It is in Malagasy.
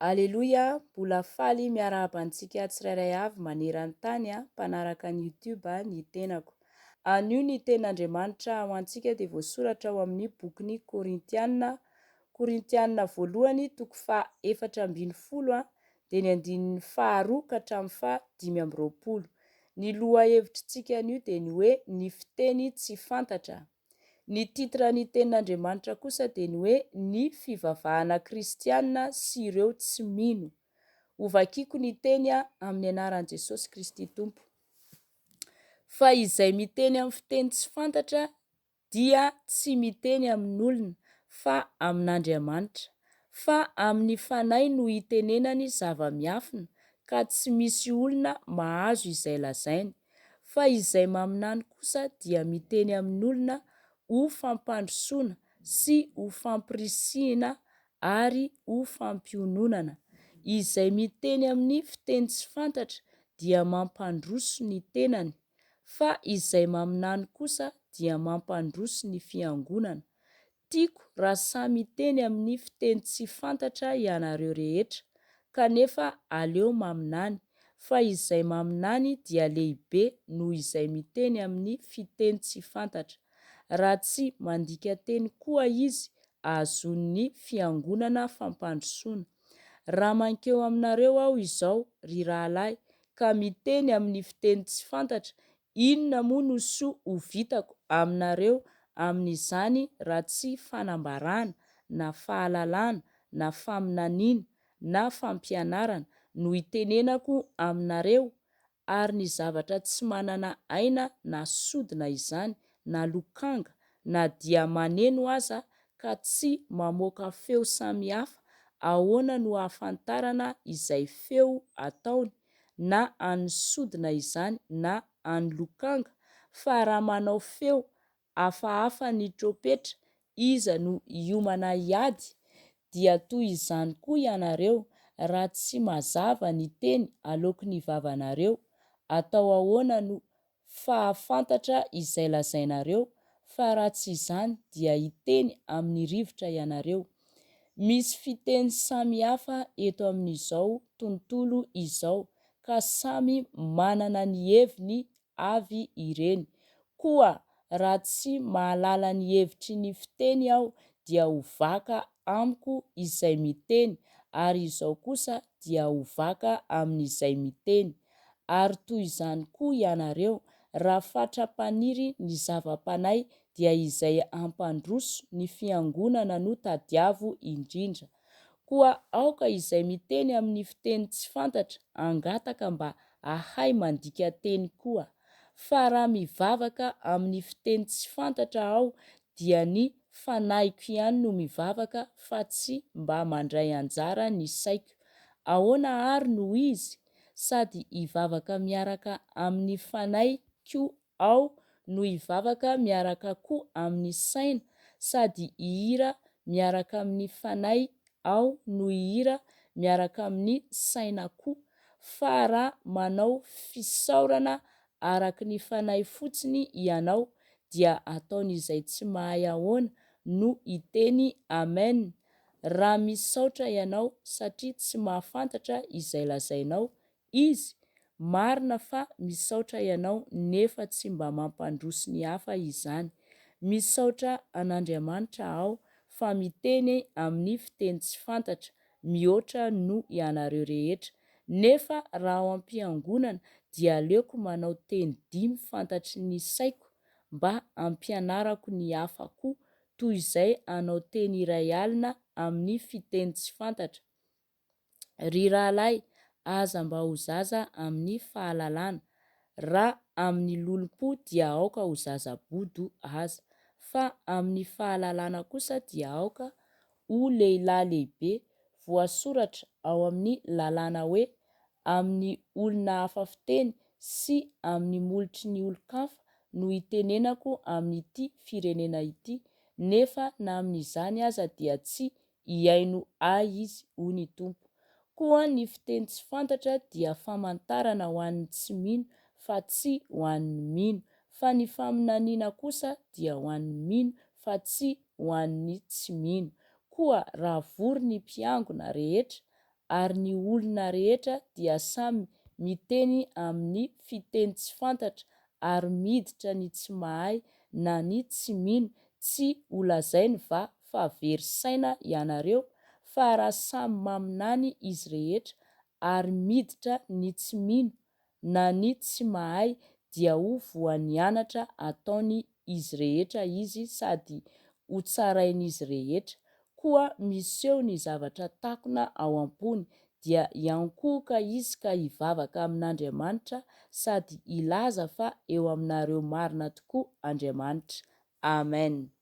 Aleloia, mbola faly miarahaba antsika tsirairay avy maneran-tany mpanaraka ny YouTube ny tenako. Anio ny ten'Andriamanitra ho antsika dia voasoratra ao amin'ny bokin'ny Korintianina voalohany toko 4:40 dia ny andinin'ny 2 ka hatramin'ny 5:20. Ny lohahevitrintsika anio dia ny hoe ny fiteny tsy fantatra. Ny titran'ny tenin'Andriamanitra kosa dia ny hoe ny fivavahana kristianina sy ireo tsy mino. Hovakiako ny teny amin'ny anaran'i Jesosy Kristy Tompo. Fa izay miteny amin'ny fiteny tsy fantatra dia tsy miteny amin'olona fa amin'Andriamanitra. Fa amin'ny fanahy no hitenenany zava-miafina ka tsy misy olona mahazo izay lazainy. Fa izay maminany kosa dia miteny amin'olona ho fampandrosoana sy ho fampirisihana ary ho fampiononana. Izay miteny amin'ny fiteny tsy fantatra dia mampandroso ny tenany, fa izay maminany kosa dia mampandroso ny fiangonana. Tiako raha samy miteny amin'ny fiteny tsy fantatra ianareo rehetra, kanefa aleo maminany, fa izay maminany dia lehibe noho izay miteny amin'ny fiteny tsy fantatra. Raha tsy mandika teny koa izy, ahazon'ny fiangonana fampandrosoana. Raha mankeo aminareo aho izao, ry rahalahy, ka miteny amin'ny fiteny tsy fantatra, inona moa no soa ho vitako aminareo amin'izany raha tsy fanambarana, na fahalalana, na faminaniana, na fampianarana no itenenako aminareo? Ary ny zavatra tsy manana aina na sodina izany, na lokanga, na dia maneno aza ka tsy mamoaka feo samihafa, ahoana no ahafantarana izay feo ataony? Na any sodina izany na any lokanga? Fa raha manao feo hafahafa ny trompetra, iza no hiomana hiady? Dia toy izany koa ianareo, raha tsy mazava ny teny aleoko ny vavanareo. Atao ahoana no fahafantatra izay lazainareo? Fa raha tsy izany dia hiteny amin'ny rivotra ianareo. Misy fiteny samihafa eto amin'izao tontolo izao, ka samy manana ny heviny avy ireny. Koa raha tsy mahalala ny hevitry ny fiteny aho dia ho vaka amiko izay miteny, ary izao kosa dia ho vaka amin'izay miteny. Ary toy izany koa ianareo, raha fatra-paniry ny zava-panahy dia izay ampandroso ny fiangonana no tadiavo indrindra. Koa aoka izay miteny amin'ny fiteny tsy fantatra angataka mba ahay mandika teny koa. Fa raha mivavaka amin'ny fiteny tsy fantatra aho dia ny fanahiko ihany no mivavaka fa tsy mba mandray anjara ny saiko. Ahoana ary no izy? Sady hivavaka miaraka amin'ny fanahy koa aho no hivavaka miaraka koa amin'ny saina, sady hihira miaraka amin'ny fanahy aho no hihira miaraka amin'ny saina koa. Fa raha manao fisaorana araka ny fanahy fotsiny ianao, dia ataon'izay tsy mahay ahoana no hiteny amen. Raha misaotra ianao satria tsy mahafantatra izay lazainao, izy marina fa misaotra ianao nefa tsy mba mampandroso ny hafa izany. Misaotra an'Andriamanitra aho fa miteny amin'ny fiteny tsy fantatra mihoatra no ianareo rehetra. Nefa raha ao am-piangonana dia aleoko manao teny 5 fantatry ny saiko mba ampianarako ny hafa koa, toy izay anao teny iray alina amin'ny fiteny tsy fantatra. Ry rahalahy, aza mba ho zaza amin'ny fahalalana. Raha amin'ny lolom-po dia aoka ho zaza-bodo aza, fa amin'ny fahalalana kosa dia aoka ho lehilahy lehibe. Voasoratra ao amin'ny lalàna hoe amin'ny olona hafa fiteny sy amin'ny molotry ny olon-kafa no hitenenako amin'ity firenena ity, nefa na amin'izany aza dia tsy hiaino ahy izy, hoy ny Tompo. Koa ny fiteny tsy fantatra dia famantarana ho an'ny tsy mino fa tsy ho an'ny mino, fa ny faminaniana kosa dia ho an'ny mino fa tsy ho an'ny tsy mino. Koa raha vory ny mpiangona rehetra, ary ny olona rehetra dia samy miteny amin'ny fiteny tsy fantatra ary miditra ny tsy mahay na ny tsy mino. Tsy holazainy fa very saina ianareo, fa raha samy maminany izy rehetra ary miditra ny tsy mino na ny tsy mahay dia ho voanianatra ataony izy rehetra izy sady ho tsarain'izy rehetra. Koa miseho ny zavatra takona ao am-pony dia hiankohoka izy ka hivavaka amin'Andriamanitra sady hilaza fa eo aminareo marina tokoa Andriamanitra. Amen.